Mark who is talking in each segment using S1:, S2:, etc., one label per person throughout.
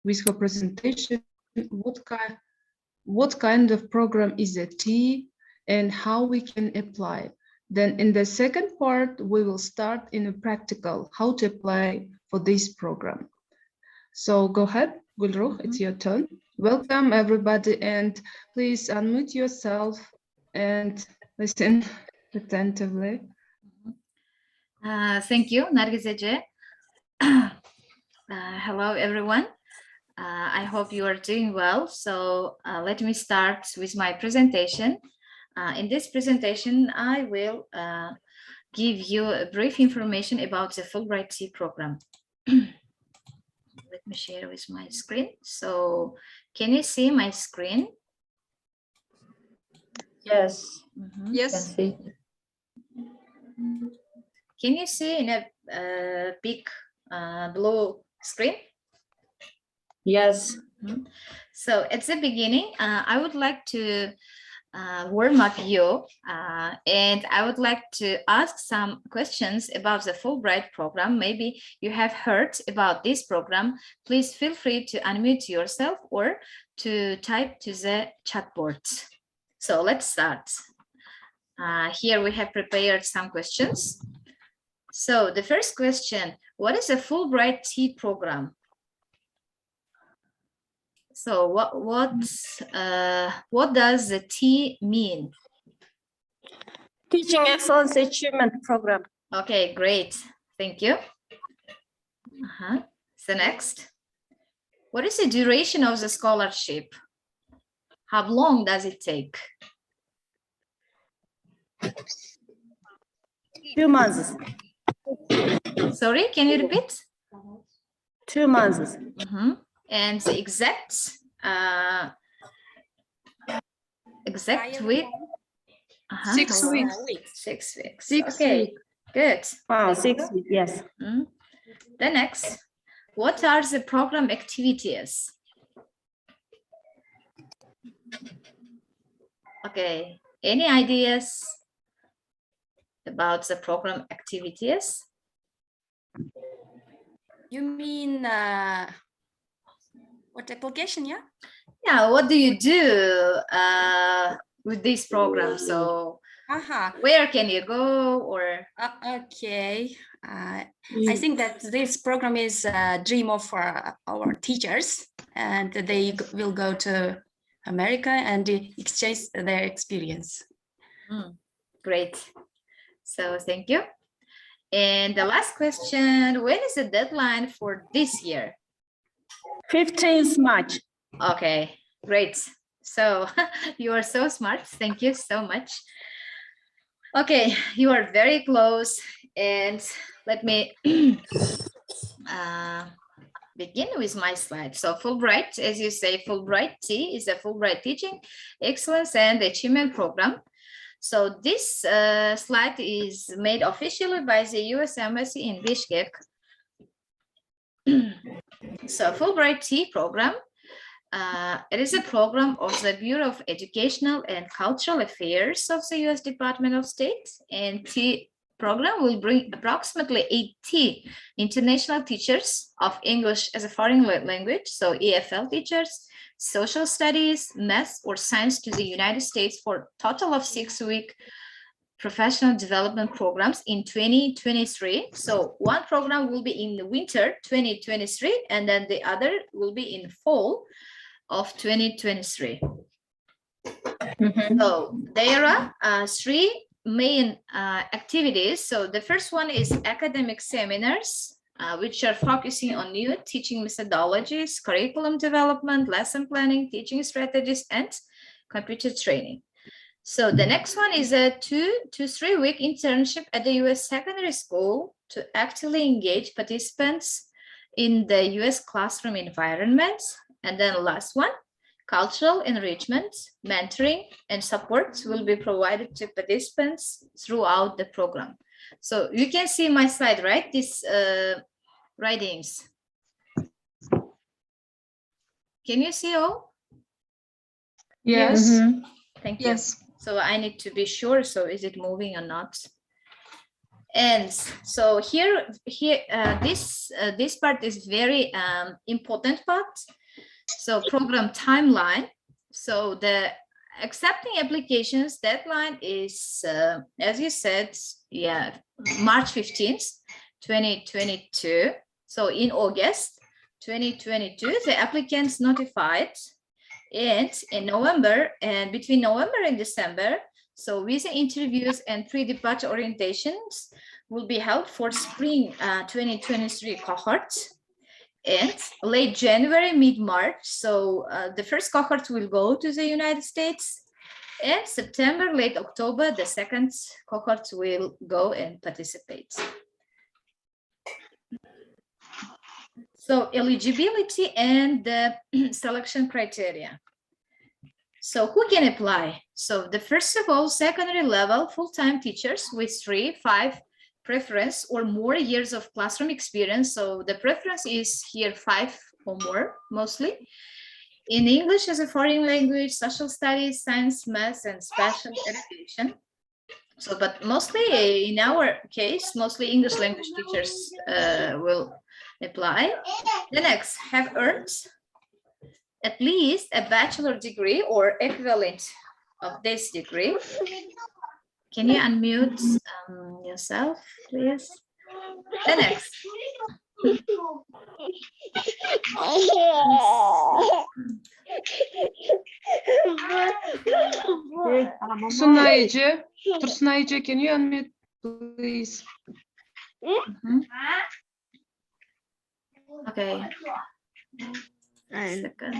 S1: with her presentation what kind of program is a T and how we can apply. Then in the second part, we will start in a practical, how to apply for this program. So go ahead, Gulruh, it's your turn. Welcome everybody, and please unmute yourself and listen attentively.
S2: Thank you, Nargiz Ece. Hello, everyone. I hope you are doing well. So let me start with my presentation. In this presentation, I will give you a brief information about the Fulbright T program. Let me share with my screen. So can you see my screen?
S3: Yes.
S4: Yes.
S2: Can you see in a big blue screen?
S3: Yes.
S2: So at the beginning, I would like to warm up you and I would like to ask some questions about the Fulbright program. Maybe you have heard about this program. Please feel free to unmute yourself or to type to the chat board. So let's start. Here we have prepared some questions. So the first question, what is a Fulbright T program? So what does the T mean?
S3: Teaching Excellence Achievement Program.
S2: Okay, great. Thank you. So next, what is the duration of the scholarship? How long does it take?
S3: 2 months.
S2: Sorry, can you repeat?
S3: 2 months.
S2: And the exact week?
S4: 6 weeks.
S2: 6 weeks.
S1: 6
S2: okay,
S1: weeks.
S2: good.
S3: Wow, 6 weeks, yes.
S2: The next, what are the program activities? Okay, any ideas about the program activities?
S4: You mean what application? Yeah.
S2: Yeah, what do you do with this program? So where can you go or?
S4: Okay. I think that this program is a dream of our teachers, and they will go to America and exchange their experience.
S2: Great. So thank you. And the last question, when is the deadline for this year?
S3: 15th March.
S2: Okay, great. So you are so smart. Thank you so much. Okay, you are very close. And let me begin with my slide. So Fulbright, as you say, Fulbright T is a Fulbright Teaching Excellence and Achievement Program. So this slide is made officially by the U.S. Embassy in Bishkek. So Fulbright T program, it is a program of the Bureau of Educational and Cultural Affairs of the U.S. Department of State, and T program will bring approximately 80 international teachers of English as a foreign language, so EFL teachers, social studies, math, or science to the United States for a total of 6-week professional development programs in 2023. So one program will be in the winter 2023, and then the other will be in fall of 2023. So there are 3 main activities. So the first one is academic seminars, which are focusing on new teaching methodologies, curriculum development, lesson planning, teaching strategies, and computer training. So the next one is a 2 to 3 week internship at the U.S. secondary school to actively engage participants in the U.S. classroom environment. And then last one, cultural enrichment, mentoring, and support will be provided to participants throughout the program. So you can see my slide, right? These writings. Can you see all?
S1: Yes.
S2: Thank you.
S1: Yes.
S2: So I need to be sure. So is it moving or not? And so here this part is very important part. So program timeline. So the accepting applications deadline is, as you said, yeah, March 15th, 2022. So in August 2022, the applicants notified, and in November, and between November and December, so visa interviews and pre-departure orientations will be held for spring 2023 cohort. And late January, mid-March, so the first cohort will go to the United States. And September, late October, the second cohort will go and participate. So eligibility and the selection criteria. So who can apply? So the first of all, secondary level full-time teachers with 3, 5 preference or more years of classroom experience. So the preference is here 5 or more, mostly. In English as a foreign language, social studies, science, math, and special education. So, but mostly in our case, mostly English language teachers will apply. The next, have earned at least a bachelor degree or equivalent of this degree. Can you unmute yourself, please? The next.
S1: Tursunaije, can you unmute, please?
S2: Okay. Second.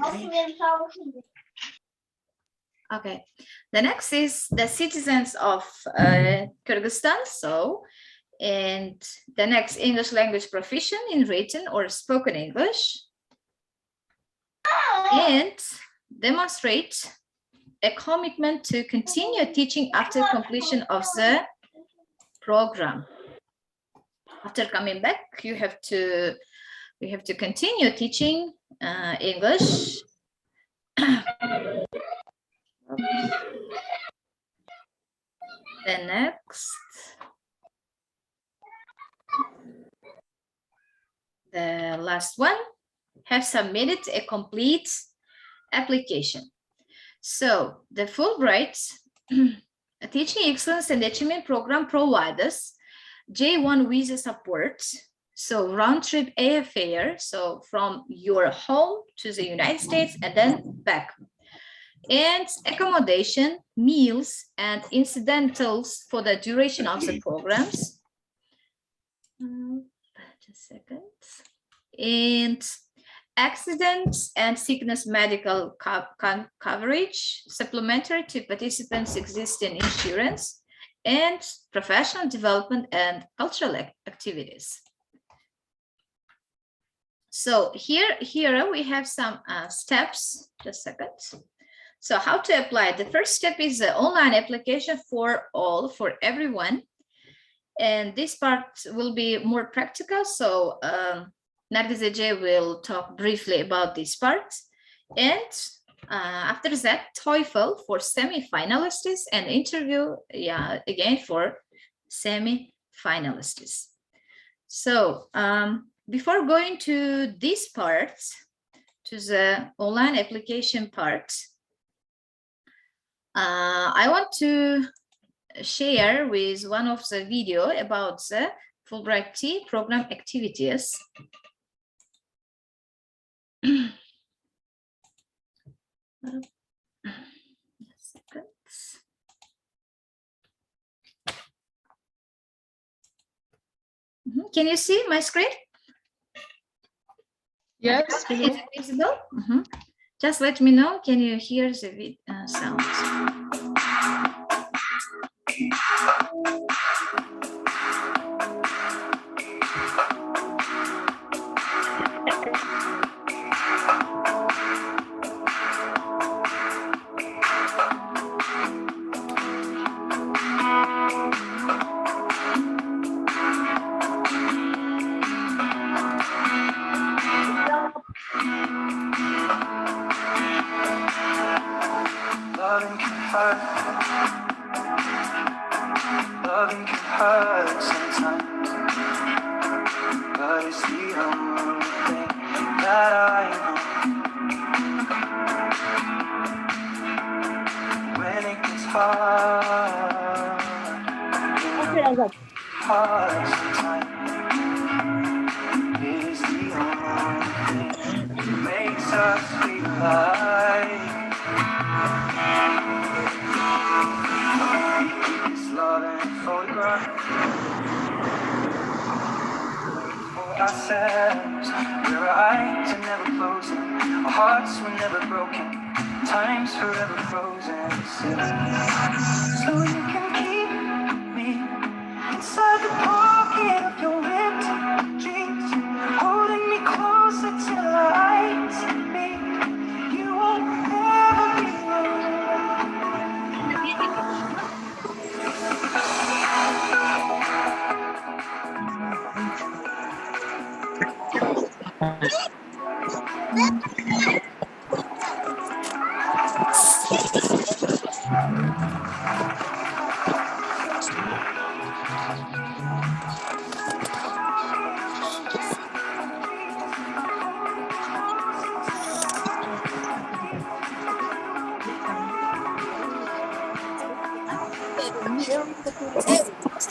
S2: Okay, the next is the citizens of Kyrgyzstan. So, and the next, English language proficient in written or spoken English, and demonstrate a commitment to continue teaching after completion of the program. After coming back, you have to continue teaching English. The next, the last one, have submitted a complete application. So the Fulbright Teaching Excellence and Achievement Program provides J1 visa support. So round trip airfare, so from your home to the United States and then back. And accommodation, meals, and incidentals for the duration of the programs. Just a second. And accidents and sickness medical coverage, supplementary to participants' existing insurance, and professional development and cultural activities. So here we have some steps. Just a second. So how to apply? The first step is the online application for all, for everyone. And this part will be more practical. So Nargiz Ece will talk briefly about this part. And after that, TOEFL for semi-finalists and interview, again for semi-finalists. So before going to this part, to the online application part, I want to share with one of the video about the Fulbright T program activities. Can you see my screen?
S1: Yes.
S2: Is it visible? Just let me know. Can you hear the sound?
S3: Evet.
S5: Is the only thing that makes us feel alive. This love and photograph for ourselves, where our eyes are never closing, our hearts were never broken, time's forever frozen. So you can keep me inside the pocket of your ripped jeans, holding me closer till our eyes meet. You won't ever be alone.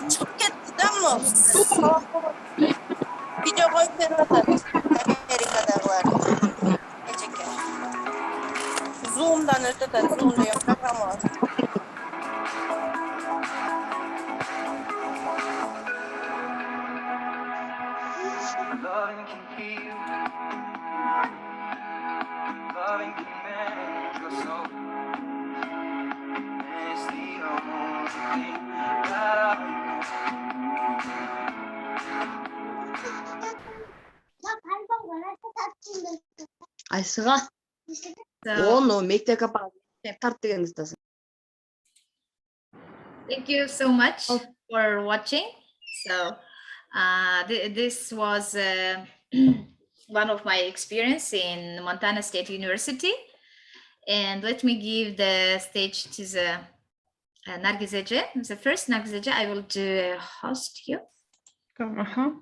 S6: Çıkıttın mı? Video koyuyorlar. Amerika'dalar. Eceke. Zoom'dan öteden Zoom diye program var.
S5: Loving can heal, loving can mend your soul. It's the only thing that
S7: Айсыға,
S2: So
S7: оны мектеп апарып тарт деген кыздасың.
S2: thank you so much for watching. So this was one of my experience in Montana State University. And let me give the stage to the Nargiz Ece. The first Nargiz Ece, I will do host you.
S1: Uh-huh.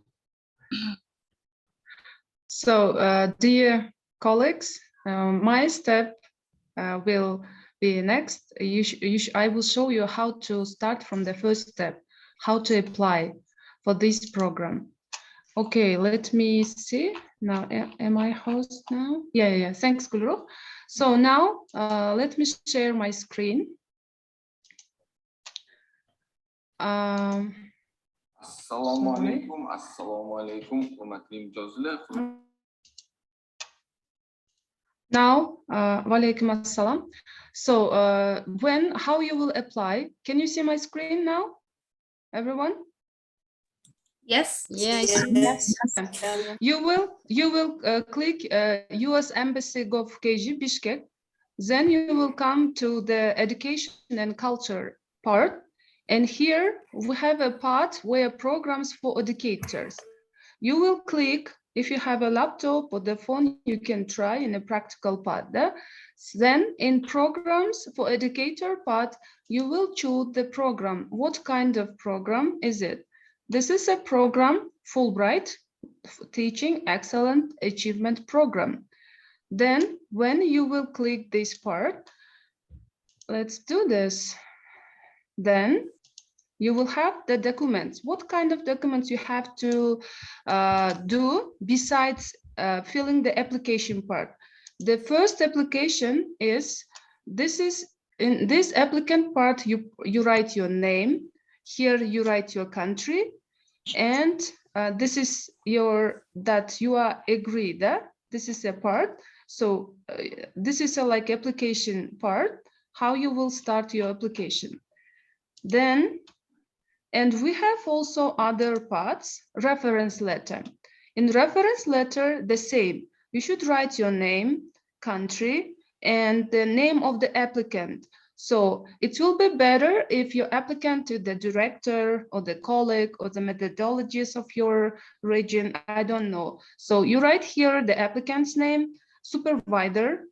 S1: So, dear colleagues, my step will be next. I will show you how to start from the first step, how to apply for this program. Okay, let me see. Now, am I host now? Yeah. Thanks, Gulru. So now, let me share my screen.
S8: Assalomu alaikum, hurmatli mijozlar.
S1: Now, walaikum assalam. So, how you will apply? Can you see my screen now, everyone?
S2: Yes.
S7: Yes.
S1: You will click U.S. Embassy Gov.kg Bishkek. Then you will come to the education and culture part. And here we have a part where programs for educators. You will click, if you have a laptop or the phone, you can try in a practical part. Then in programs for educator part, you will choose the program. What kind of program is it? This is a program, Fulbright Teaching Excellent Achievement Program. Then when you will click this part, let's do this. Then you will have the documents. What kind of documents you have to do besides filling the application part? The first application is, in this applicant part, you write your name. Here you write your country, and this is that you are agreed. This is a part. So this is a like application part, how you will start your application. Then, and we have also other parts, reference letter. In reference letter, the same. You should write your name, country, and the name of the applicant. So it will be better if your applicant to the director or the colleague or the methodologies of your region, I don't know. So you write here the applicant's name, supervisor,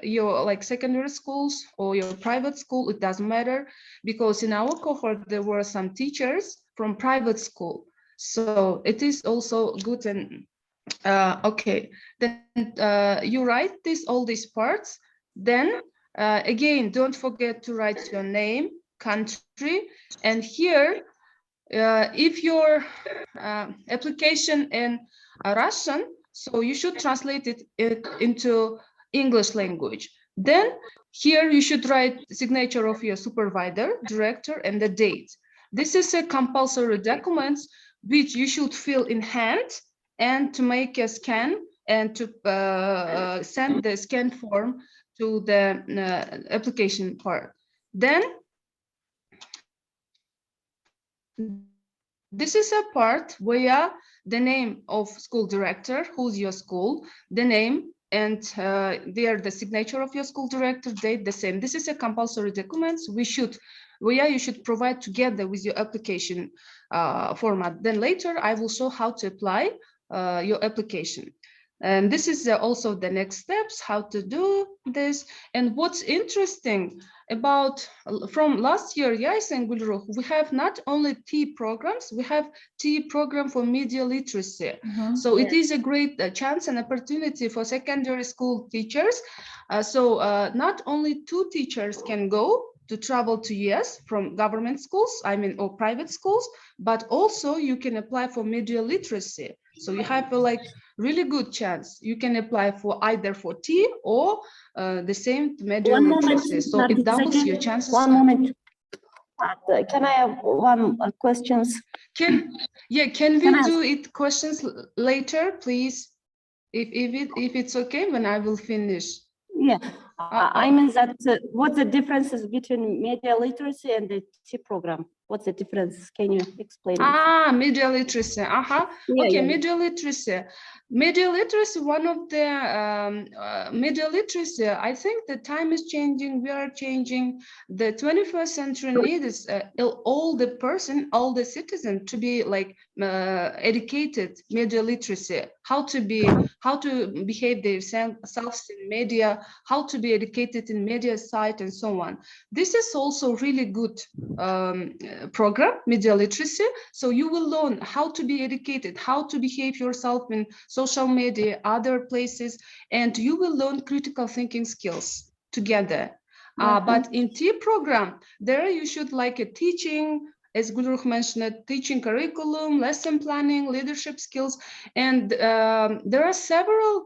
S1: your like secondary schools or your private school, it doesn't matter, because in our cohort there were some teachers from private school. So it is also good. And okay, then you write all these parts. Then again, don't forget to write your name, country, and here if your application in Russian, so you should translate it into English language. Then here you should write signature of your supervisor, director, and the date. This is a compulsory document which you should fill in hand and to make a scan and to send the scan form to the application part. Then this is a part where the name of school director, who's your school, the name, and there the signature of your school director, date, the same. This is a compulsory document where you should provide together with your application format. Then later I will show how to apply your application. And this is also the next steps, how to do this. And what's interesting about from last year, Yais and Gulruh, we have not only T programs, we have T program for media literacy. So it is a great chance and opportunity for secondary school teachers. So not only 2 teachers can go to travel to US from government schools, or private schools, but also you can apply for media literacy. So you have a really good chance. You can apply for either for T or the same media literacy. So it doubles your chances.
S3: One moment. Can I have one questions?
S1: Can we do it questions later, please? If it's okay, when I will finish.
S3: Yeah, I mean that what's the differences between media literacy and the T program? What's the difference? Can you explain?
S1: Media literacy. Media literacy. Media literacy, one of the media literacy, I think the time is changing, we are changing. The 21st century needs all the citizen to be educated media literacy, how to behave themselves in media, how to be educated in media site and so on. This is also really good program, media literacy. So you will learn how to be educated, how to behave yourself in social media, other places, and you will learn critical thinking skills together. But in T program, there you should a teaching, as Gulruh mentioned, teaching curriculum, lesson planning, leadership skills, and there are several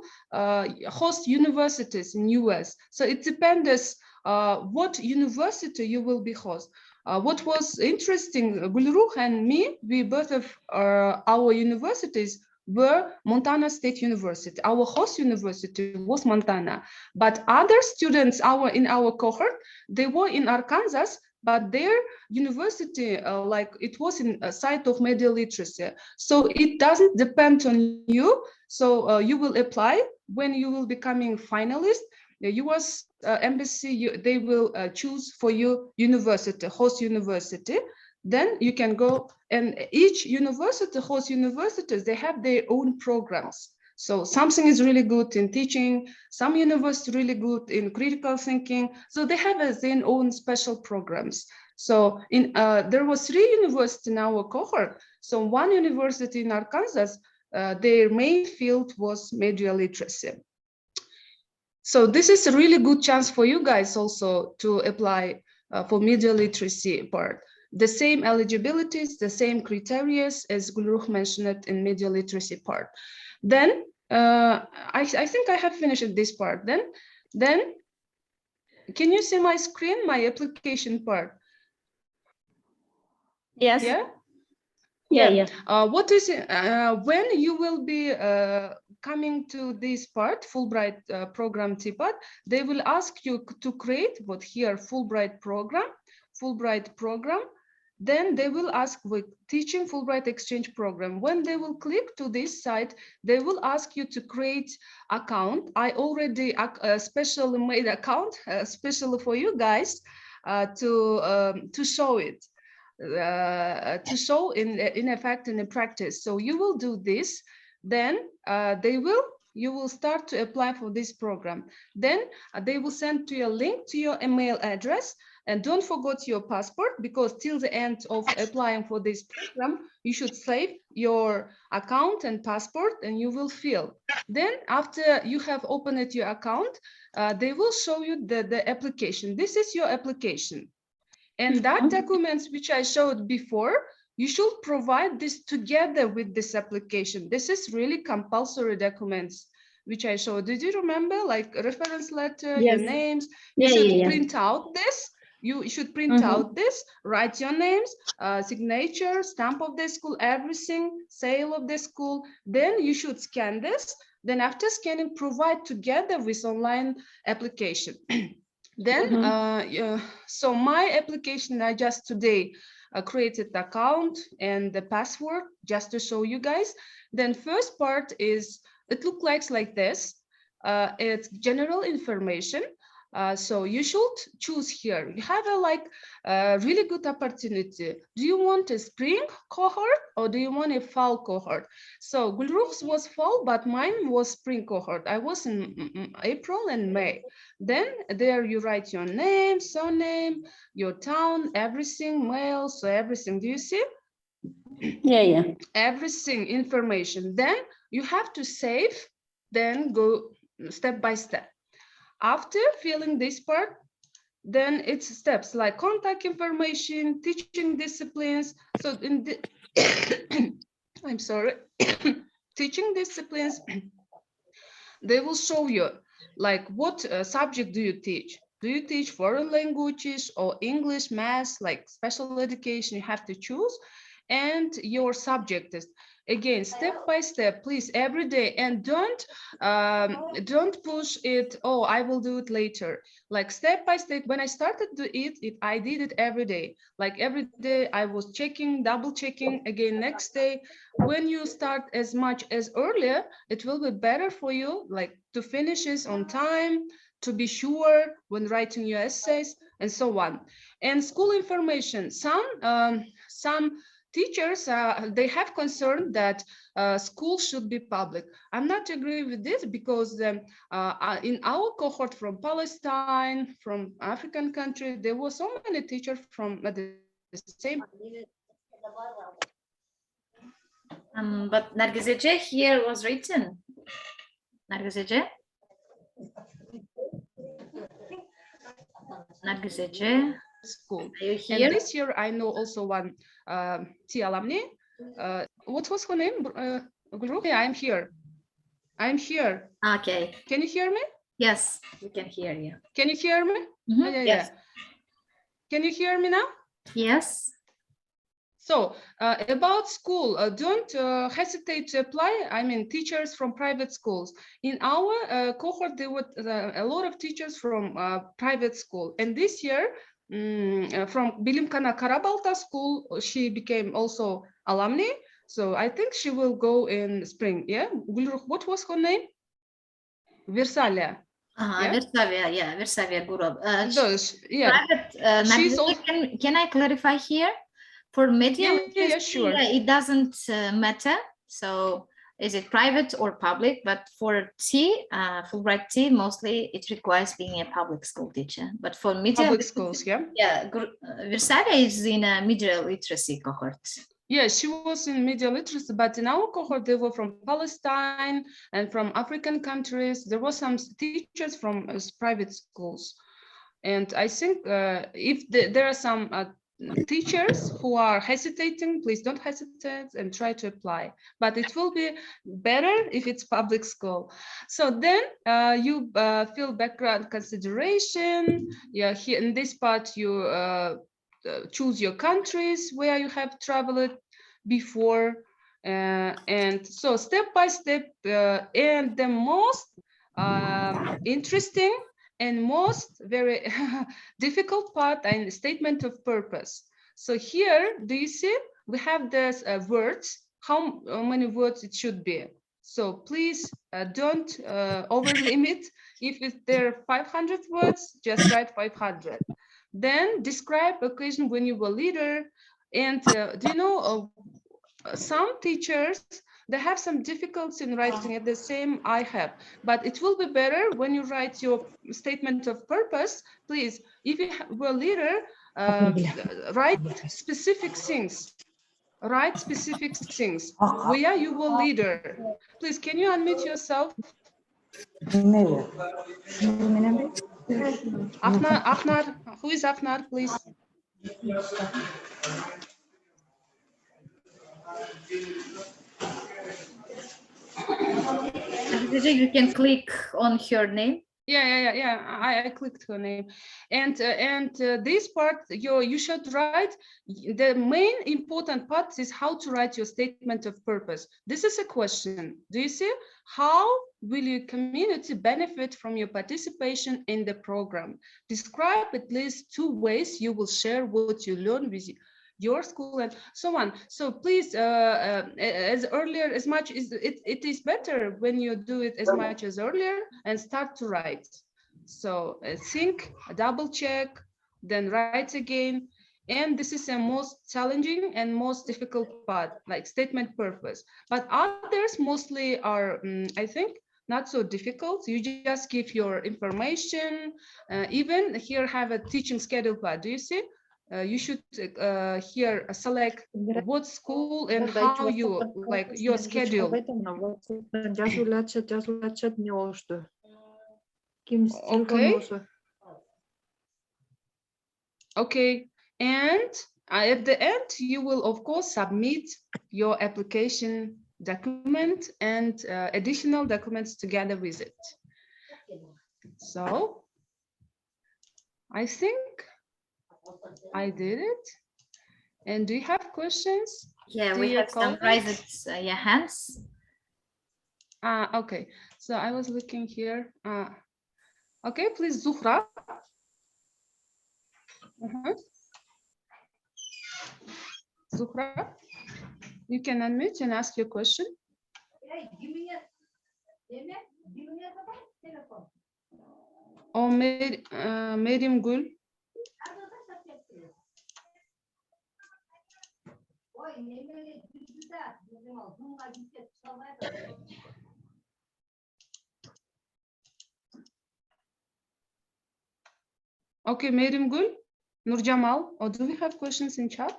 S1: host universities in US. So it depends what university you will be host. What was interesting, Gulruh and me, we both of our universities were Montana State University. Our host university was Montana, but other students in our cohort, they were in Arkansas, but their university, it was in a site of media literacy. So it doesn't depend on you. So you will apply when you will becoming finalist. The US embassy, they will choose for you university, host university. Then you can go, and each university, host universities, they have their own programs. So something is really good in teaching, some universities really good in critical thinking. So they have their own special programs. So there was 3 universities in our cohort. So one university in Arkansas, their main field was media literacy. So this is a really good chance for you guys also to apply for media literacy part. The same eligibilities, the same criteria as Gulruh mentioned in media literacy part. Then I think I have finished this part. Then can you see my screen, my application part?
S3: Yes.
S1: Yeah. What is it, when you will be coming to this part, Fulbright program T-part, they will ask you to create Fulbright program. Then they will ask with teaching Fulbright exchange program. When they will click to this site, they will ask you to create account. I already specially made account especially for you guys to show it. To show in effect in the practice. So you will do this, then you will start to apply for this program. Then they will send to you a link to your email address, and don't forget your passport, because till the end of applying for this program, you should save your account and passport, and you will fill. Then after you have opened your account, they will show you the application. This is your application. And that documents which I showed before, you should provide this together with this application. This is really compulsory documents, which I showed. Did you remember, like a reference letter, your
S3: Yes.
S1: names? You should print out this. You should print out this, write your names, signature, stamp of the school, everything, sale of the school. Then you should scan this. Then after scanning, provide together with online application. Then, so my application, I just today created the account and the password just to show you guys. Then first part is, it looks like this. It's general information. So you should choose here. You have a really good opportunity. Do you want a spring cohort or do you want a fall cohort? So Gulrukh's was fall, but mine was spring cohort. I was in April and May. Then there you write your name, surname, your town, everything, mail, so everything. Do you see?
S3: Yeah.
S1: Everything, information. Then you have to save, then go step by step. After filling this part, then it's steps like contact information, teaching disciplines. So in the I'm sorry, teaching disciplines, they will show you like what subject do you teach? Do you teach foreign languages or English, math, like special education? You have to choose, and your subject is. Again, step by step, please, every day, and don't push it. Oh, I will do it later. Like step by step. When I started to eat it, I did it every day. Like every day, I was checking, double checking. Again, next day. When you start as much as earlier, it will be better for you, like to finish it on time, to be sure when writing your essays, and so on. And school information. Some teachers, they have concern that school should be public. I'm not agree with this because in our cohort from Palestine, from African country, there were so many teachers from the same.
S2: But Nargizece here was written. Nargizece. Nargizece.
S1: School.
S2: Are you here?
S1: And this year I know also one T alumni. What was her name? Gulrukh? Yeah, I'm here. I'm here.
S2: Okay.
S1: Can you hear me?
S2: Yes, we can hear you.
S1: Can you hear me? Yeah.
S2: Yes.
S1: Can you hear me now?
S2: Yes.
S1: So about school, don't hesitate to apply. I mean, teachers from private schools. In our cohort, there were a lot of teachers from private school. And this year, from Bilimkhana Karabalta school, she became also alumni. So I think she will go in spring. Yeah, Gulrukh, what was her name? Virsalia.
S2: Versavia Gurov.
S1: Yeah.
S2: She's also, can I clarify here? For media,
S1: yeah, sure.
S2: It doesn't matter. So is it private or public? But for T, Fulbright T, mostly it requires being a public school teacher. But for media,
S1: public schools, yeah.
S2: Yeah, Versavia is in a media literacy cohort.
S1: Yeah, she was in media literacy, but in our cohort, they were from Palestine and from African countries. There were some teachers from private schools. And I think if there are some teachers who are hesitating, please don't hesitate and try to apply. But it will be better if it's public school. So then you fill background consideration. Yeah, here in this part, you choose your countries where you have traveled before. And so step by step, and the most interesting and most very difficult part in statement of purpose. So here, do you see? We have this words, how many words it should be. So please don't over limit. If there are 500 words, just write 500. Then describe occasion when you were leader. And do you know, some teachers, they have some difficulty in writing it, the same I have, but it will be better when you write your statement of purpose. Please, if you were a leader, write specific things. Write specific things where you were leader. Please, can you unmute yourself? Afnar, who is Afnar, please?
S2: You can click on her name.
S1: Yeah. I clicked her name, and this part you should write. The main important part is how to write your statement of purpose. This is a question. Do you see? How will your community benefit from your participation in the program? Describe at least 2 ways you will share what you learn with your school and so on. So please, as earlier, as much as it is better when you do it as much as earlier and start to write. So think, double check, then write again. And this is the most challenging and most difficult part, like statement purpose. But others mostly are, I think, not so difficult. You just give your information. Even here have a teaching schedule part. Do you see? You should here select what school and how you like your schedule. Okay. And at the end, you will of course submit your application document and additional documents together with it. So I think I did it. And do you have questions?
S2: Yeah, we have some raised hands.
S1: Okay, so I was looking here. Okay, please, Zuhra. Zuhra, you can unmute and ask your question. Or Miriam Gul. Okay, Miriam Gul, Nur Jamal, or do we have questions in chat?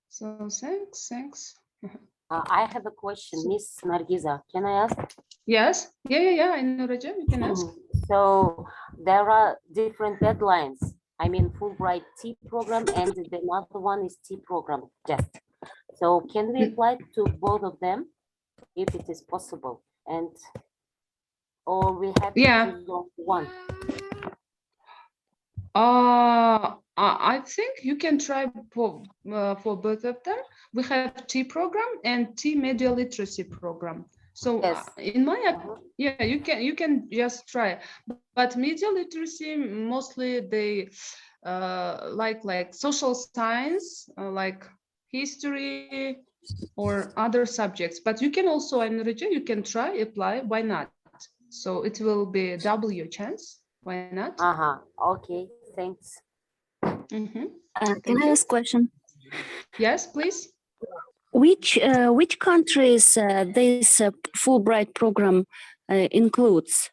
S1: So thanks.
S3: I have a question, Miss Nargiza. Can I ask?
S1: Yes. Yeah. I know, Raja. You can ask.
S3: So there are different deadlines. I mean, Fulbright T program and the other one is T program. Just so can we apply to both of them if it is possible, and or we have to choose one?
S1: I think you can try for both of them. We have T program and T media literacy program. So in my you can just try. But media literacy mostly they like social science, like history or other subjects. But you can also, Enrique, you can try apply. Why not? So it will be double your chance. Why not?
S3: Okay. Thanks.
S9: Can I ask a question?
S1: Yes, please.
S9: Which countries this Fulbright program includes?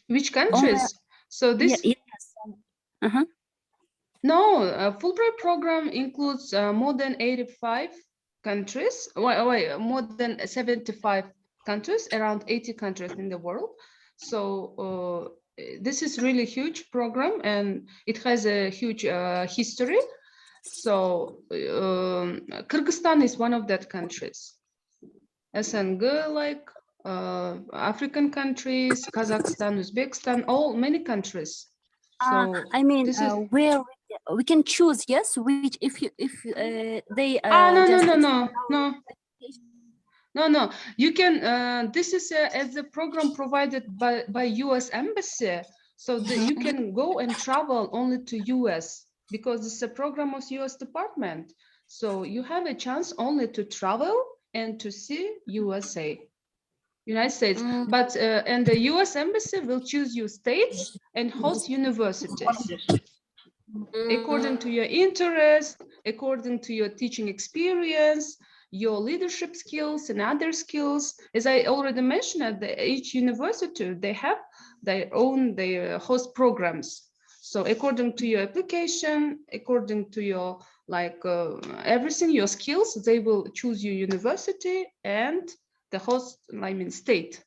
S1: Which countries? So this.
S9: Yes.
S1: No, Fulbright program includes more than 85 countries. More than 75 countries, around 80 countries in the world. So this is really huge program and it has a huge history. So Kyrgyzstan is one of that countries. SNG, like African countries, Kazakhstan, Uzbekistan, many countries. So
S9: I mean, this is where we can choose, yes, which if they
S1: No. You can. This is as a program provided by U.S. Embassy, so you can go and travel only to U.S. because it's a program of U.S. Department. So you have a chance only to travel and to see United States. But and the U.S. Embassy will choose your states and host universities according to your interest, according to your teaching experience, your leadership skills and other skills. As I already mentioned, at each university, they have their host programs. So according to your application, according to your everything, your skills, they will choose your university and the host, state.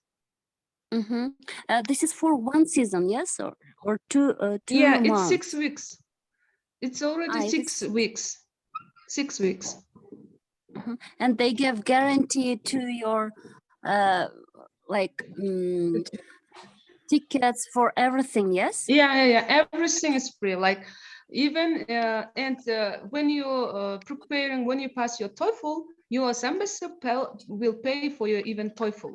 S9: This is for one season, yes, or two
S1: Yeah,
S9: months?
S1: it's 6 weeks. It's already
S9: Ah,
S1: 6 weeks. 6 weeks.
S9: And they give guarantee to your like tickets for everything, yes?
S1: Yeah. Everything is free. Like even when you preparing, when you pass your TOEFL, US Embassy will pay for your even TOEFL.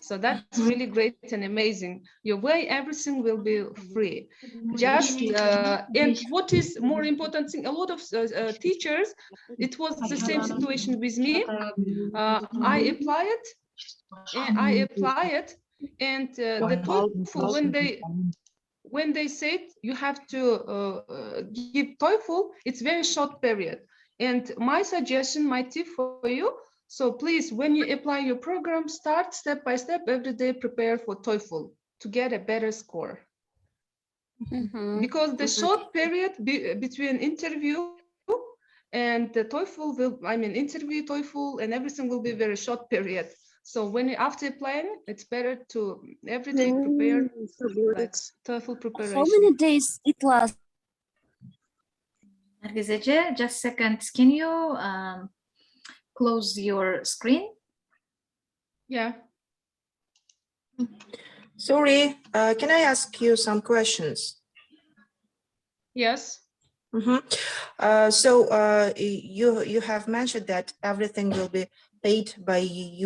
S1: So that's really great and amazing. Your way, everything will be free. Just and what is more important thing, a lot of teachers, it was the same situation with me. I applied and the TOEFL, when they said you have to give TOEFL, it's very short period. And my suggestion, my tip for you, so please, when you apply your program, start step by step, every day prepare for TOEFL to get a better score. Because the short period between interview and the TOEFL will, interview, TOEFL, and everything will be very short period. So when you after applying, it's better to every day prepare like TOEFL preparation.
S9: How many days it lasts?
S2: Nargizece, just a second. Can you close your screen?
S1: Yeah.
S10: Sorry, can I ask you some questions?
S1: Yes.
S10: So you have mentioned that everything will be paid by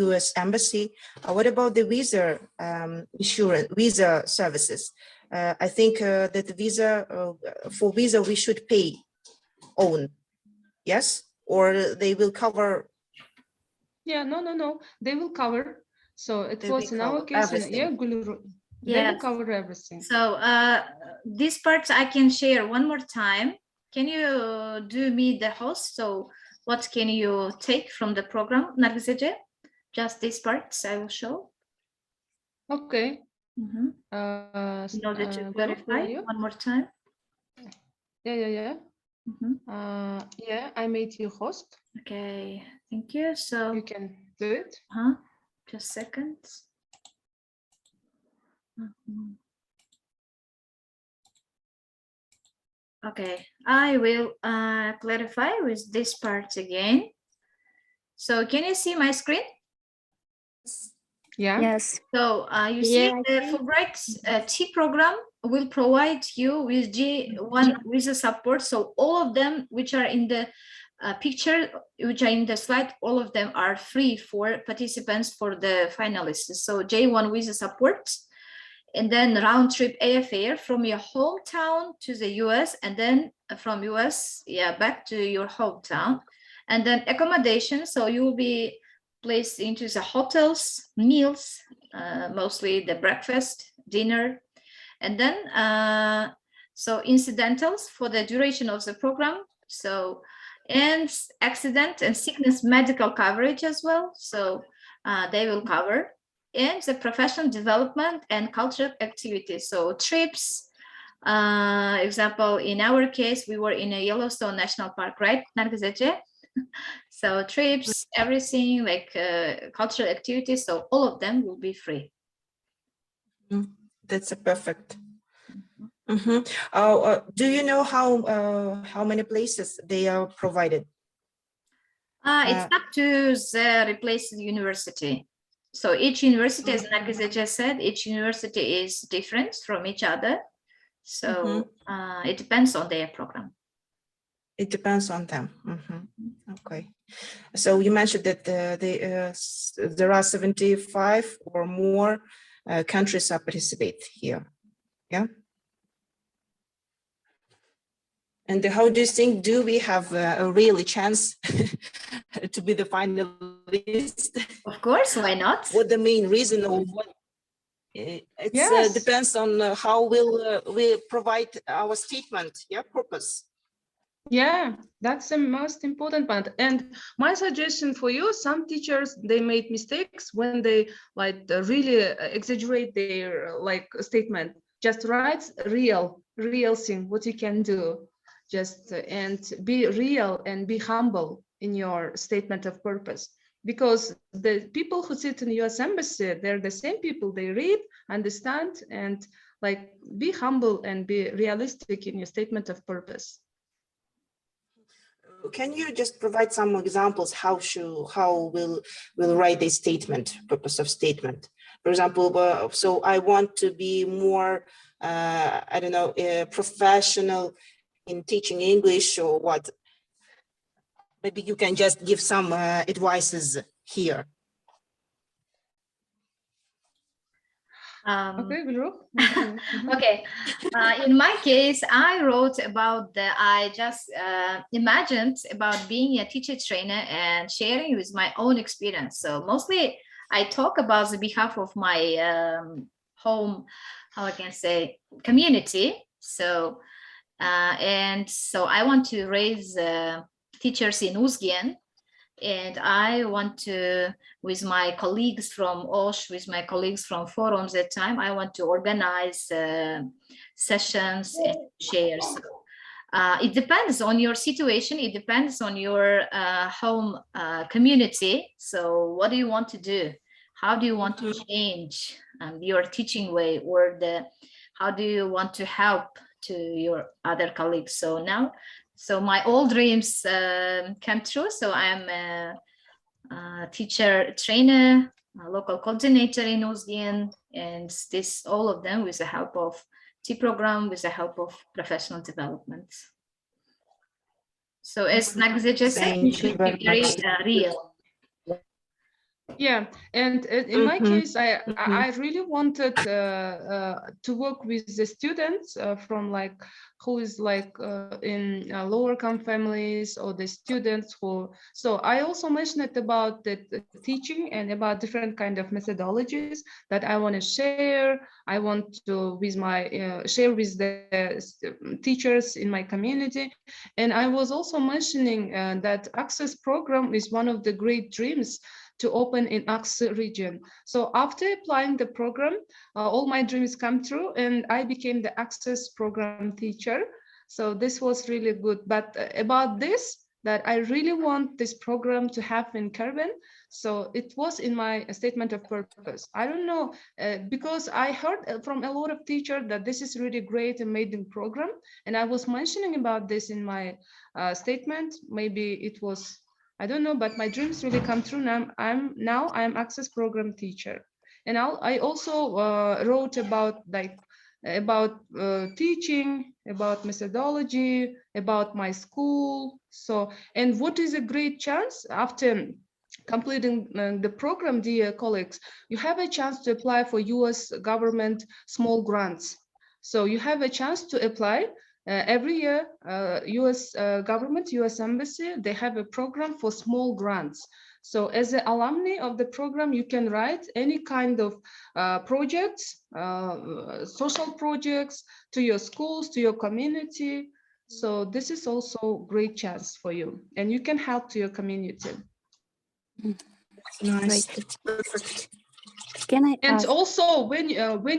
S10: US Embassy. What about the visa visa services? I think that the visa for visa we should pay own, yes, or they will cover.
S1: Yeah, no, they will cover. So it was in our case,
S10: everything.
S1: They will cover everything.
S2: So these parts I can share one more time. Can you do me the host? So what can you take from the program, Nargizece? Just these parts I will show.
S1: Okay.
S2: In order to clarify one more time.
S1: Yeah. Yeah, I made you host.
S2: Okay, thank you. So
S1: you can do it.
S2: Just a second. Okay, I will clarify with this part again. So can you see my screen?
S1: Yeah.
S9: Yes.
S2: So you see the Fulbright T program will provide you with J1 visa support. So all of them which are in the picture, which are in the slide, all of them are free for participants, for the finalists. So J1 visa support, and then round trip airfare from your hometown to the US, and then from US, back to your hometown, and then accommodation. So you will be placed into the hotels, meals, mostly the breakfast, dinner, and then so incidentals for the duration of the program. So and accident and sickness medical coverage as well. So they will cover. And the professional development and cultural activities. So trips, example, in our case, we were in a Yellowstone National Park, right, Nargizece? So trips, everything like cultural activities. So all of them will be free.
S10: That's a perfect. Do you know how many places they are provided?
S2: It's up to the replaced university. So each university, as Nargizece said, each university is different from each other. So it depends on their program.
S10: It depends on them. Okay. So you mentioned that there are 75 or more countries that participate here. Yeah. And how do you think, do we have a really chance to be the finalist?
S2: Of course, why not?
S10: What the main reason, or what? It depends on how we provide our statement, purpose.
S1: Yeah, that's the most important part. And my suggestion for you, some teachers, they made mistakes when they really exaggerate their statement. Just write real thing, what you can do. Just and be real and be humble in your statement of purpose. Because the people who sit in the US Embassy, they're the same people. They read, understand, and be humble and be realistic in your statement of purpose.
S10: Can you just provide some examples how we'll write a statement, purpose of statement? For example, so I want to be more, I don't know, professional in teaching English or what? Maybe you can just give some advices here.
S1: Okay, Gülruh.
S2: Okay, in my case, I wrote about I just imagined about being a teacher trainer and sharing with my own experience. So mostly I talk about the behalf of my home, how I can say, community. So, and so I want to raise teachers in Uzgen, and I want to, with my colleagues from OSH, with my colleagues from forums at time, I want to organize sessions and share. So, it depends on your situation. It depends on your home community. So what do you want to do? How do you want to change your teaching way, or how do you want to help to your other colleagues? So now, so my old dreams come true. So I'm a teacher trainer, a local coordinator in Uzgen, and this all of them with the help of T program, with the help of professional development. So as Nagzija said, it should be very real.
S1: Yeah, and in my case, I really wanted to work with the students from like who is like in lower income families, or the students who. So I also mentioned about the teaching and about different kind of methodologies that I want to share. I want to with my share with the teachers in my community, and I was also mentioning that Access program is one of the great dreams to open in Aksu region. So after applying the program, all my dreams come true, and I became the Access program teacher. So this was really good. But about this, that I really want this program to happen in Karben. So it was in my statement of purpose. I don't know, because I heard from a lot of teachers that this is really great, amazing program. And I was mentioning about this in my statement. Maybe it was, I don't know, but my dreams really come true. Now I'm Access program teacher, and I also wrote about teaching, about methodology, about my school. So, and what is a great chance after completing the program, dear colleagues, you have a chance to apply for US government small grants. So you have a chance to apply. Every year, US government, US Embassy, they have a program for small grants. So as an alumni of the program, you can write any kind of projects, social projects to your schools, to your community. So this is also great chance for you, and you can help to your community.
S10: Nice.
S9: Right. Can I
S1: And
S9: ask?
S1: also, when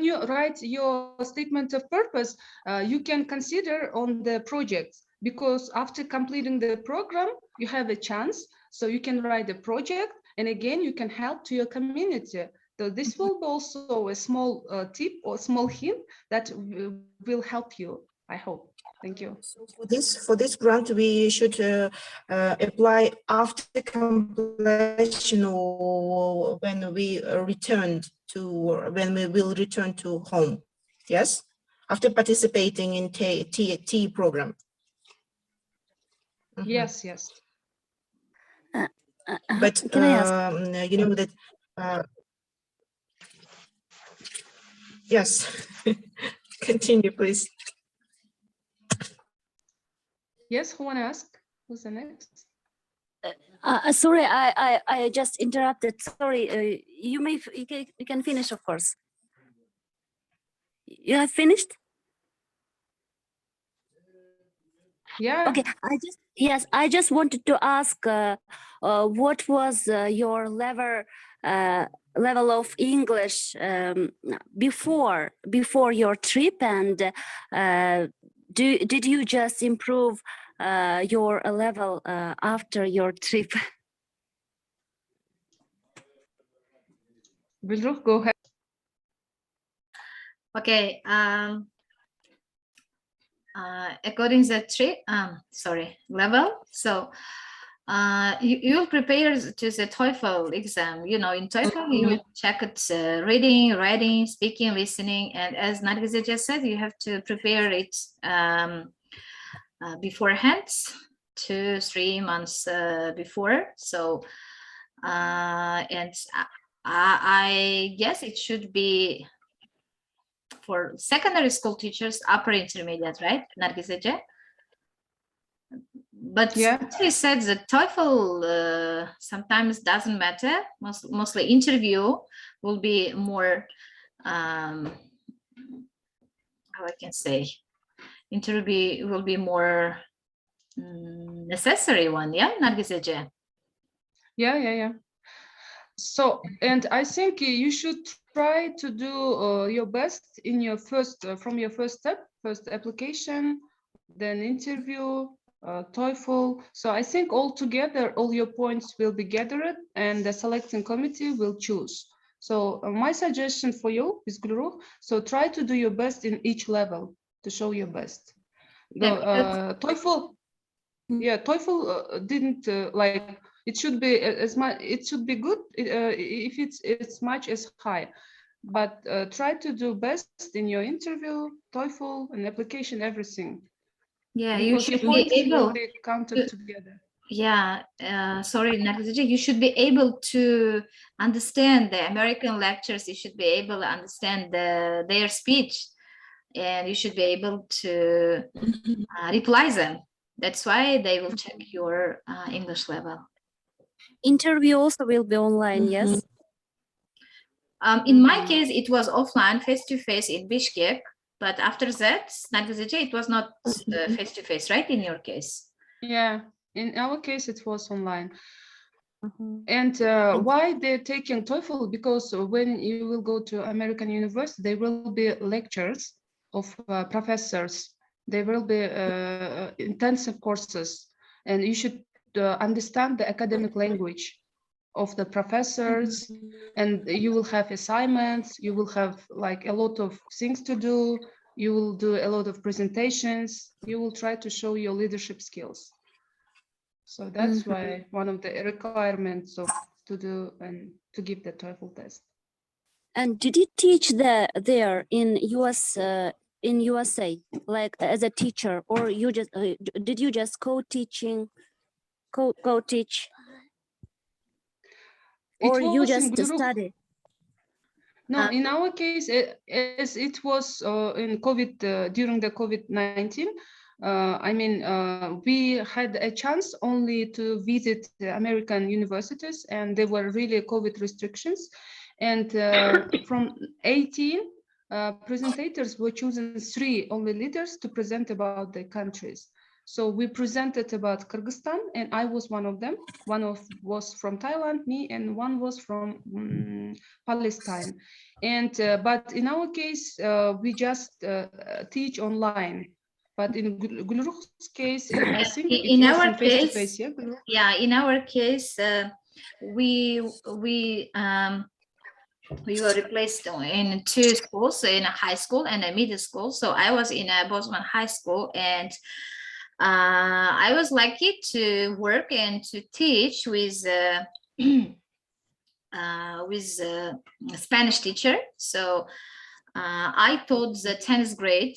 S1: you write your statement of purpose, you can consider on the projects, because after completing the program, you have a chance. So you can write a project, and again, you can help to your community. So this will be also a small tip or small hint that will help you, I hope. Thank you.
S10: So for this grant, we should apply after completion, or when we when we will return to home. Yes, after participating in T program.
S1: Yes, yes.
S10: But
S9: can I ask?
S10: you know that. Yes, continue, please.
S1: Yes, who want to ask? Who's the next?
S9: Sorry, I just interrupted. Sorry, you can finish, of course. You have finished?
S1: Yeah.
S9: Okay, I just wanted to ask what was your level of English before your trip, and did you just improve your level after your trip?
S1: Gülruh, go ahead.
S2: Okay. according to the level. So you'll prepare to the TOEFL exam. You know, in TOEFL, you will check it reading, writing, speaking, listening. And as Nargiza just said, you have to prepare it beforehand, 2-3 months before. So, and I guess it should be for secondary school teachers, upper intermediate, right, Nargiza? But
S1: Yeah.
S2: he said that TOEFL sometimes doesn't matter. Mostly interview will be more, how I can say, interview will be more necessary one, yeah, Nargiza?
S1: Yeah. So, and I think you should try to do your best in your first, from your first step, first application, then interview, TOEFL. So I think all together, all your points will be gathered and the selecting committee will choose. So my suggestion for you is Gulruh, so try to do your best in each level to show your best. The TOEFL, yeah, TOEFL didn't like, it should be as much, it should be good if it's much as high, but try to do best in your interview, TOEFL, and application, everything.
S2: Yeah,
S1: Because
S2: you should
S1: the points
S2: be able.
S1: will be counted together.
S2: Yeah, sorry, Nargiza, you should be able to understand the American lectures. You should be able to understand their speech, and you should be able to reply them. That's why they will check your English level.
S9: Interview also will be online, yes?
S2: In my case, it was offline, face-to-face in Bishkek. But after that, Nargiza, it was not face-to-face, right? In your case.
S1: Yeah, in our case, it was online. And why they're taking TOEFL? Because when you will go to American university, there will be lectures of professors. There will be intensive courses, and you should understand the academic language of the professors, and you will have assignments. You will have like a lot of things to do. You will do a lot of presentations. You will try to show your leadership skills. So that's why one of the requirements of to do and to give the TOEFL test.
S9: And did you teach there in USA, like as a teacher, or you just did you just co-teach, or you just study?
S1: No, in our case, as it was in COVID, during the COVID-19, I mean, we had a chance only to visit the American universities, and there were really COVID restrictions. And from 18 presentators were chosen 3 only leaders to present about the countries. So we presented about Kyrgyzstan, and I was one of them. One was from Thailand, me, and one was from Palestine. And but in our case, we just teach online. But in Gulruh's case, I think
S2: in our case,
S1: face-to-face, yeah?
S2: Yeah, in our case, we were replaced in 2 schools, in a high school and a middle school. So I was in a Bosman High School, and I was lucky to work and to teach with a Spanish teacher. So I taught the 10th grade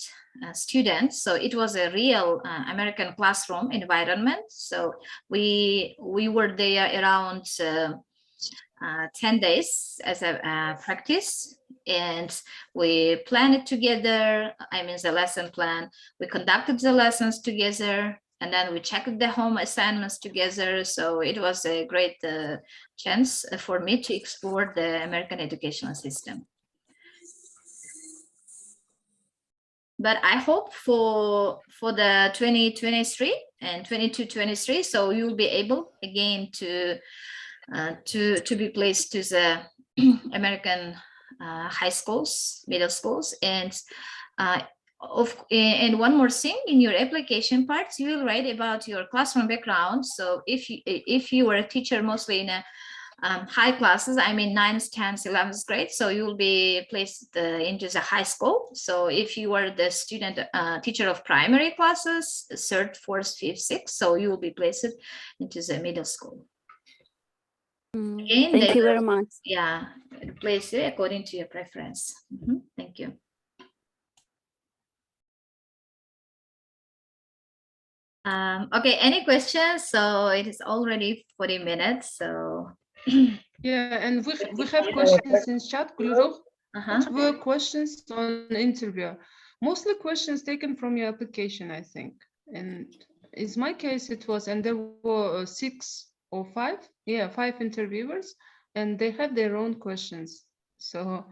S2: students. So it was a real American classroom environment. So we were there around 10 days as a practice, and we planned it together. I mean, the lesson plan, we conducted the lessons together, and then we checked the home assignments together. So it was a great chance for me to explore the American educational system. But I hope for the 2023 and 22-23, so you'll be able again to be placed to the American high schools, middle schools, and one more thing, in your application parts, you will write about your classroom background. So if you were a teacher mostly in a high classes, I mean 9th, 10th, 11th grade. So you will be placed into the high school. So if you are the student teacher of primary classes, 3rd, 4th, 5th, 6th, so you will be placed into the middle school. Again,
S9: Thank
S2: they
S9: you
S2: will,
S9: very much.
S2: yeah, place you according to your preference. Thank you. Okay, any questions? So it is already 40 minutes, so.
S1: Yeah, and we have questions in chat, Gulruh.
S2: Uh-huh.
S1: What were questions on interview? Mostly questions taken from your application, I think. And in my case, it was, and there were 6 or 5, yeah, 5 interviewers, and they have their own questions. So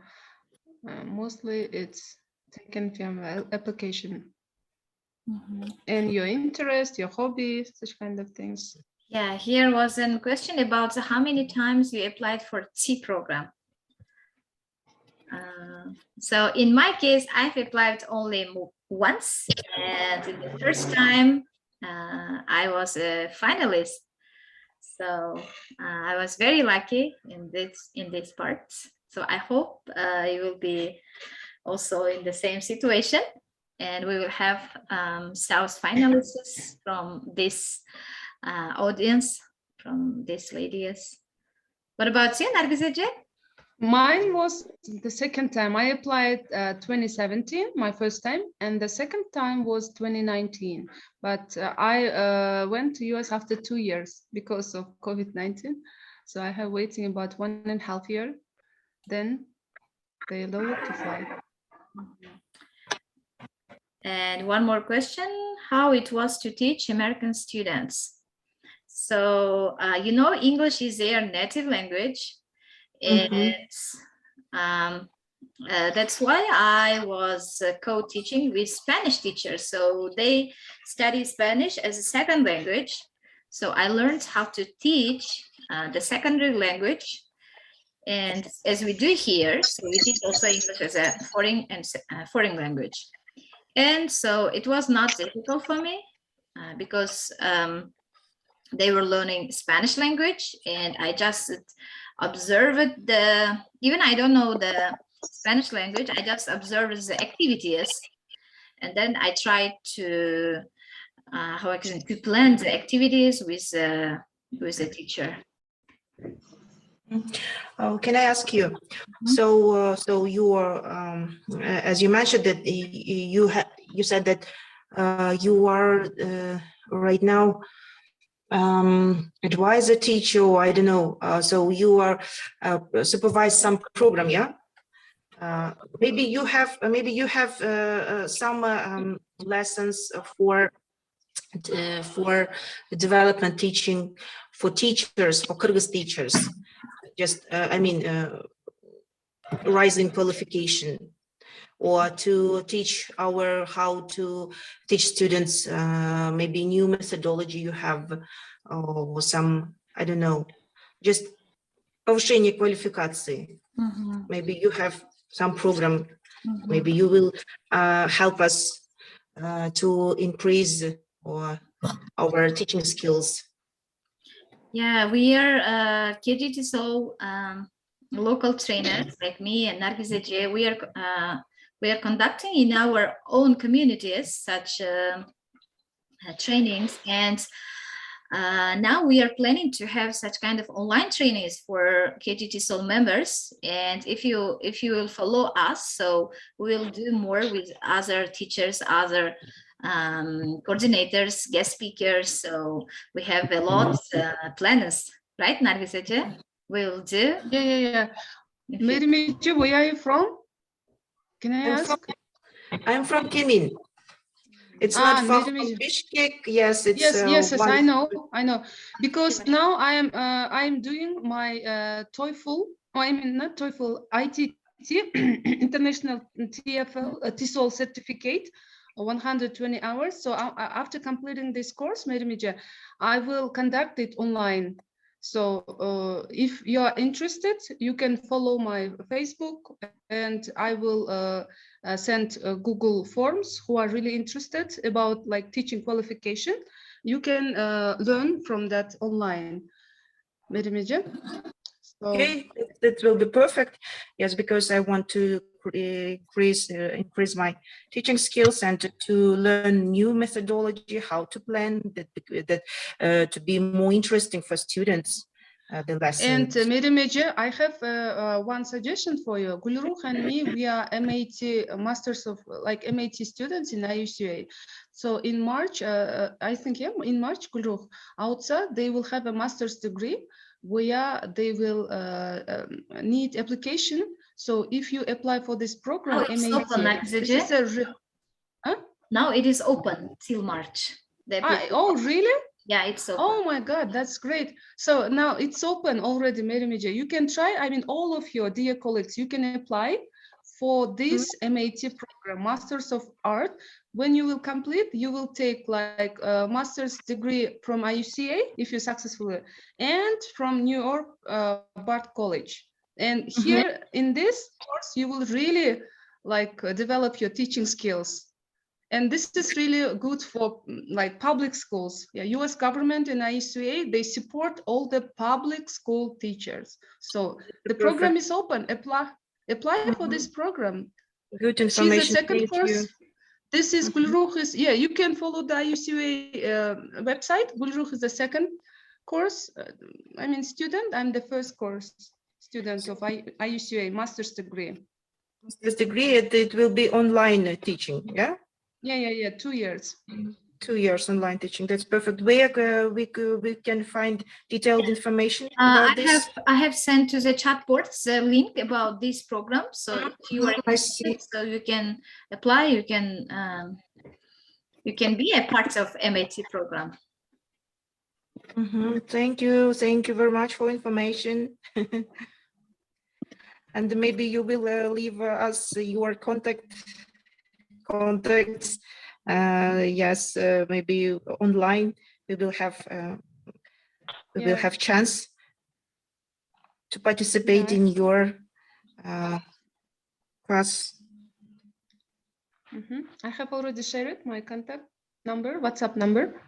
S1: mostly it's taken from application. And your interest, your hobby, such kind of things.
S2: Yeah, here was a question about how many times you applied for T program. So in my case, I've applied only once, and the first time I was a finalist. So I was very lucky in this part. So I hope you will be also in the same situation, and we will have South finalists from this audience, from these ladies. What about you, Nargizece?
S1: Mine was the second time. I applied 2017, my first time, and the second time was 2019. But I went to US after 2 years because of COVID-19. So I have waiting about 1.5 years. Then they allowed to fly.
S2: And one more question, how it was to teach American students. So, you know, English is their native language. And that's why I was co-teaching with Spanish teachers. So they study Spanish as a second language. So I learned how to teach the secondary language. And as we do here, so we teach also English as a foreign language. And so it was not difficult for me because they were learning Spanish language, and I just observed even I don't know the Spanish language, I just observed the activities, and then I tried to to plan the activities with the teacher.
S10: Oh, can I ask you? So, so you are, as you mentioned that you said that you are right now advisor, teacher, or I don't know. So you are supervise some program, yeah? Maybe you have some lessons for development teaching for teachers, for Kyrgyz teachers. Just I mean rising qualification, or to teach how to teach students maybe new methodology you have, or some, I don't know, just повышение квалификации. Maybe you have some program, maybe you will help us to increase our teaching skills.
S2: Yeah, we are KGTSO local trainers like me and Nargizece. We are conducting in our own communities such trainings, and now we are planning to have such kind of online trainings for KGTSO members. And if you will follow us, so we'll do more with other teachers, other coordinators, guest speakers. So we have a lot plans, right, Nargizece? We'll do.
S1: Yeah. Merimici, where are you from? Can I ask?
S10: I'm from Kemin. It's not far from Bishkek. Yes, it's
S1: yes. I know. Because now I am doing my TOEFL. I mean not TOEFL, ITT, International TFL TESOL certificate, 120 hours. So after completing this course, Merimici, I will conduct it online. So if you are interested, you can follow my Facebook, and I will send Google Forms who are really interested about like teaching qualification. You can learn from that online. Merimici.
S10: Okay, that will be perfect. Yes, because I want to increase my teaching skills and to learn new methodology, how to plan that to be more interesting for students. The
S1: And
S10: lessons.
S1: Madam Ece, I have one suggestion for you. Gulruh and me, we are MAT masters of like MAT students in IUCA. So in March, I think in March, Gulruh, outside they will have a master's degree where they will need application. So if you apply for this program,
S2: Now it's
S1: MAT,
S2: open,
S1: this is a
S2: Now it is open till March.
S1: oh really?
S2: Yeah, it's open.
S1: Oh my God, that's great. So now it's open already, Madam Ece. You can try, I mean, all of your dear colleagues, you can apply for this MAT program, Masters of Art. When you will complete, you will take like a master's degree from IUCA, if you successfully, and from New York Bard College. And here in this course, you will really like develop your teaching skills. And this is really good for like public schools. Yeah, US government and IUCA, they support all the public school teachers. So the program is open. Apply for this program.
S10: Good
S1: She's
S10: information.
S1: the second
S10: Thank
S1: course.
S10: you.
S1: This is Gulruh is, yeah, you can follow the IUCA website. Gulruh is the second course. I mean, student, I'm the first course student of IUCA master's degree.
S10: Master's degree, it will be online teaching, yeah?
S1: Yeah, 2 years.
S10: 2 years online teaching. That's perfect. Where we can find detailed information about this?
S2: I have sent to the chat board the link about this program. So if you are
S10: I see.
S2: interested, so you can apply. You can be a part of MAT program.
S10: Thank you. Thank you very much for information. And maybe you will leave us your contacts. Yes, maybe online we will have chance to participate in your class.
S1: I have already shared my contact number, WhatsApp number.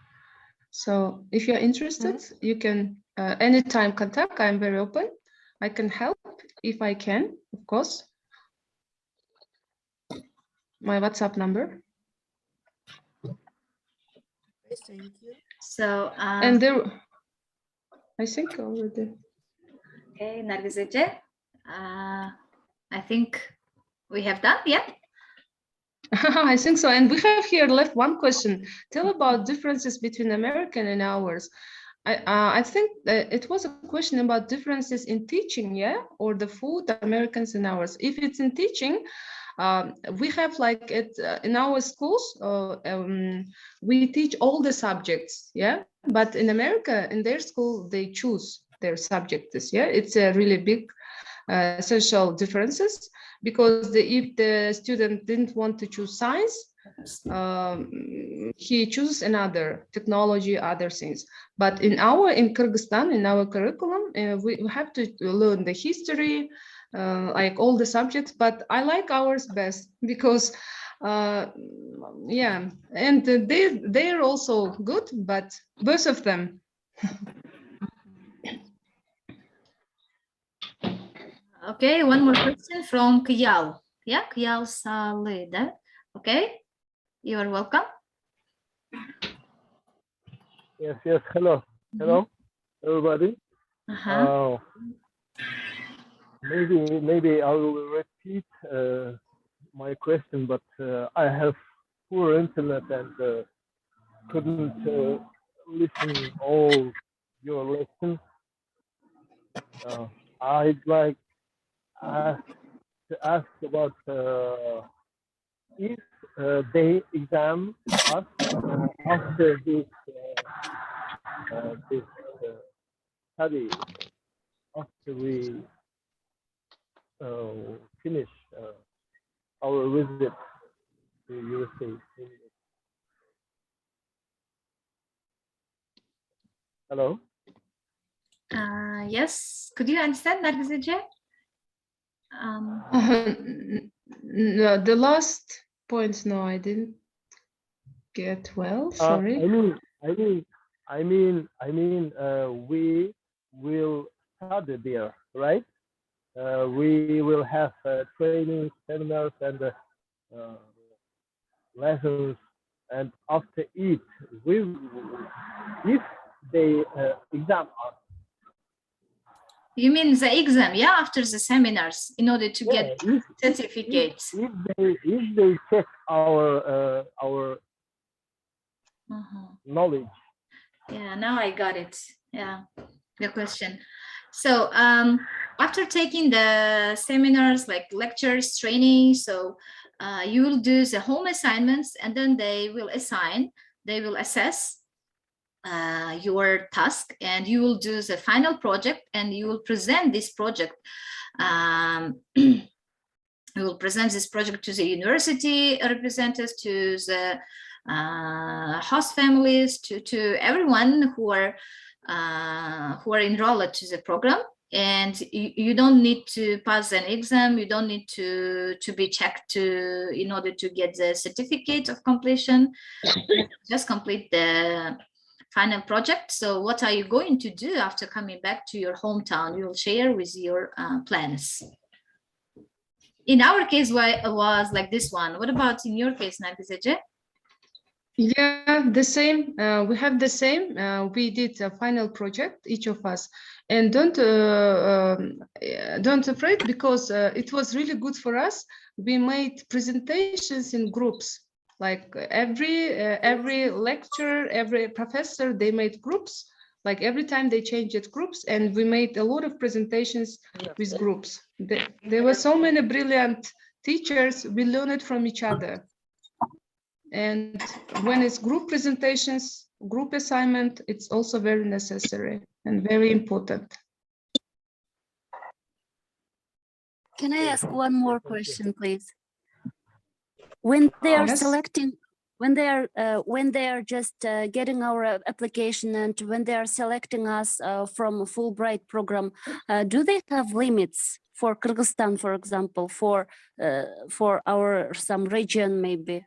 S1: So if you're interested, you can anytime contact. I'm very open. I can help if I can, of course. My WhatsApp number.
S10: Thank you.
S2: So
S1: And there, I think already.
S2: okay, Nargiz Ece, I think we have done. Yeah.
S1: I think so. And we have here left one question. Tell about differences between American and ours. I think that it was a question about differences in teaching, yeah, or the food, Americans and ours. If it's in teaching, we have like in our schools, we teach all the subjects, yeah. But in America, in their school, they choose their subjects, yeah. It's a really big social differences because if the student didn't want to choose science, he chooses another technology, other things. But in Kyrgyzstan, in our curriculum, we have to learn the history, like all the subjects. But I like ours best because, yeah, and they're also good, but both of them.
S2: Okay, one more question from Kıyal. Yeah, Kıyal Salida. Okay, you are welcome.
S11: Yes, hello, everybody. Maybe I will repeat my question, but I have poor internet and couldn't listen all your lessons. I'd like to ask about if they exam us after this study, after we finish our visit to USA. Hello?
S2: Yes, could you understand, Nargiz Ece?
S1: No, the last points, no, I didn't get well, sorry.
S11: I mean, we will study there, right? We will have training seminars and lessons, and after it, if they exam us.
S2: You mean the exam, yeah, after the seminars, in order to get
S11: if
S2: certificates.
S11: if they check our knowledge.
S2: Yeah, now I got it. Yeah, the question. So after taking the seminars, like lectures, training, so you will do the home assignments, and then they will assess your task, and you will do the final project, and you will present this project. We will present this project to the university representatives, to the host families, to everyone who are enrolled to the program. And you don't need to pass an exam. You don't need to be checked in order to get the certificate of completion. Just complete the final project. So what are you going to do after coming back to your hometown? You will share with your plans. In our case, it was like this one. What about in your case, Nargis Ece?
S1: Yeah, the same. We have the same. We did a final project, each of us, and don't afraid, because it was really good for us. We made presentations in groups. Like every lecturer, every professor, they made groups. Like every time they changed groups, and we made a lot of presentations with groups. There were so many brilliant teachers. We learned from each other. And when it's group presentations, group assignment, it's also very necessary and very important.
S9: Can I ask one more question, please? When they are selecting, when they are just getting our application, and when they are selecting us from a Fulbright program, do they have limits for Kyrgyzstan, for example, for our some region maybe?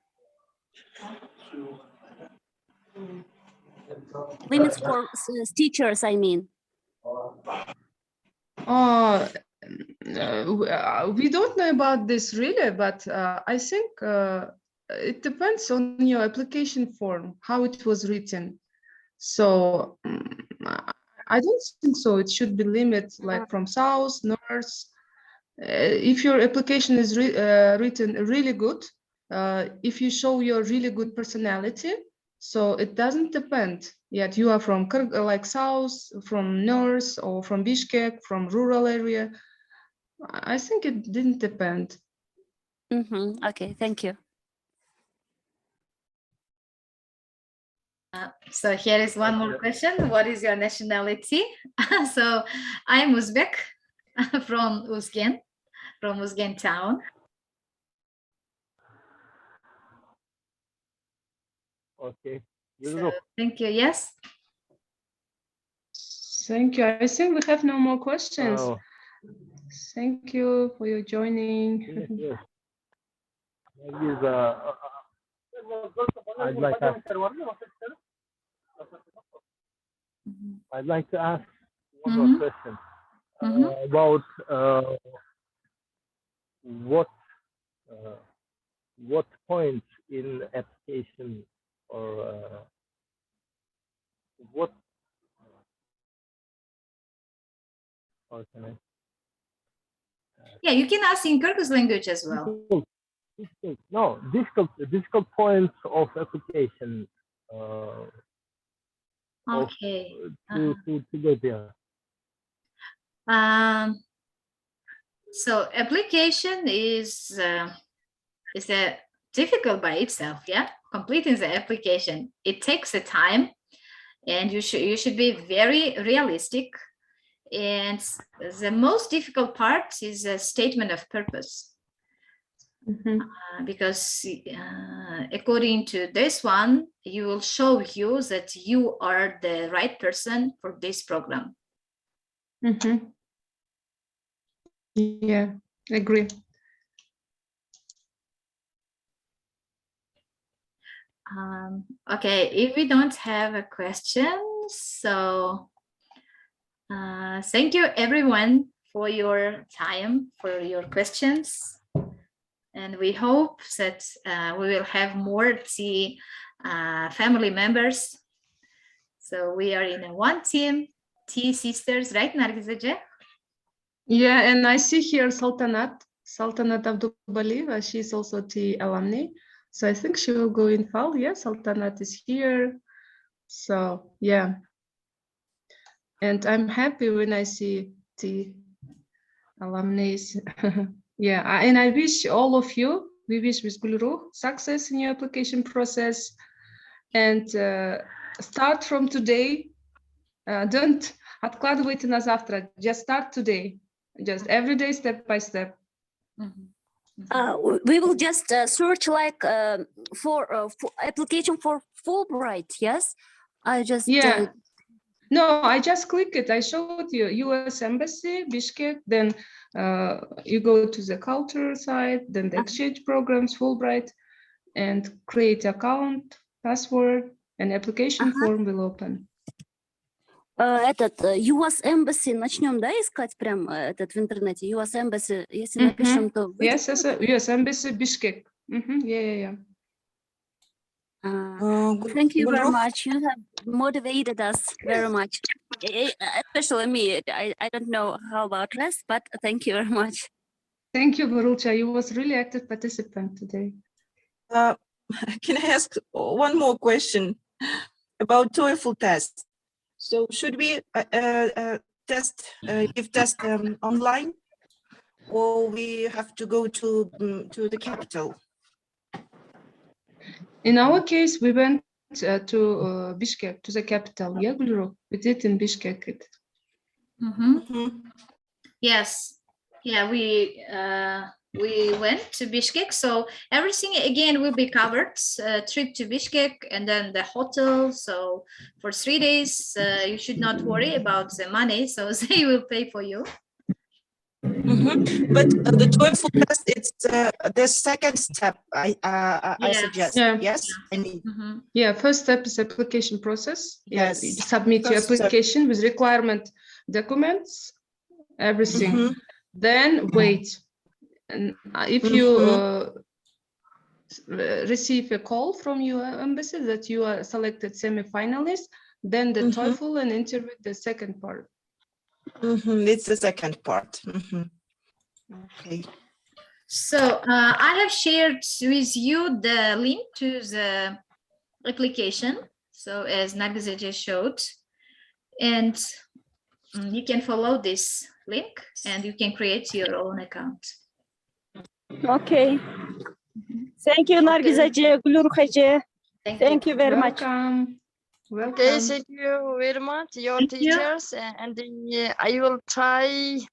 S9: Limits for teachers, I mean.
S1: We don't know about this really, but I think it depends on your application form, how it was written. So I don't think so. It should be limited, like from south, north. If your application is written really good, if you show your really good personality, so it doesn't depend yet you are from like south, from north, or from Bishkek, from rural area. I think it didn't depend.
S9: Okay, thank you.
S2: So here is one more question. What is your nationality? So I'm Uzbek from Uzgen town.
S11: Okay.
S2: So, thank you. Yes.
S1: Thank you. I think we have no more questions. Thank you for your joining.
S11: Yes. I'd like to ask one more question about what point in application, or what, or can I?
S2: Yeah, you can ask in Kyrgyz language as well.
S11: No, difficult points of application.
S2: Okay.
S11: To go there.
S2: So application is difficult by itself. Yeah, completing the application, it takes a time, and you should be very realistic. And the most difficult part is a statement of purpose. Because according to this one, you will show you that you are the right person for this program.
S1: Yeah, I agree.
S2: Okay, if we don't have a question, so thank you everyone for your time, for your questions. And we hope that we will have more T family members. So we are in a one team, T sisters, right, Nargiz Ece?
S1: Yeah, and I see here Saltanat Abdulbali. She's also T alumni. So I think she will go in FAL. Yeah, Saltanat is here. So yeah. And I'm happy when I see T alumni. Yeah, and I wish all of you, we wish with Gulruh success in your application process. And start from today. Don't откладывайте на завтра. Just start today. Just every day, step by step.
S9: We will just search like for application for Fulbright. Yes, I just
S1: No, I just click it. I showed you U.S. Embassy, Bishkek. Then you go to the culture side, then the exchange programs, Fulbright, and create account, password, and application form will open.
S9: Этот US Embassy начнем, да, искать прям этот в интернете? US Embassy, если напишем, то...
S1: Yes, US Embassy, Bishkek. Yeah.
S9: Thank you very much. You have motivated us very much, especially me. I don't know how about rest, but thank you very much.
S1: Thank you, Barulcha. You was really active participant today.
S10: Can I ask one more question about TOEFL test? So should we give test online, or we have to go to the capital?
S1: In our case, we went to Bishkek, to the capital. Yeah, Gulruh. We did in Bishkek.
S2: Yes. Yeah, we went to Bishkek. So everything again will be covered. Trip to Bishkek and then the hotel. So for 3 days, you should not worry about the money. So they will pay for you.
S10: But the TOEFL test, it's the second step. I suggest. Yes. I mean.
S1: Yeah. First step is application process.
S10: Yes.
S1: You submit your application with requirement documents, everything. Then wait. And if you receive a call from your embassy that you are selected semi-finalist, then the TOEFL and interview, the second part.
S10: It's the second part. Okay.
S2: So I have shared with you the link to the application. So as Nargiz Ece showed, and you can follow this link and you can create your own account.
S12: Okay. Thank you, Nargiz Ece, Gulruh Ece. Thank you very much.
S1: Welcome.
S7: Okay, thank you very much, your teachers, and I will try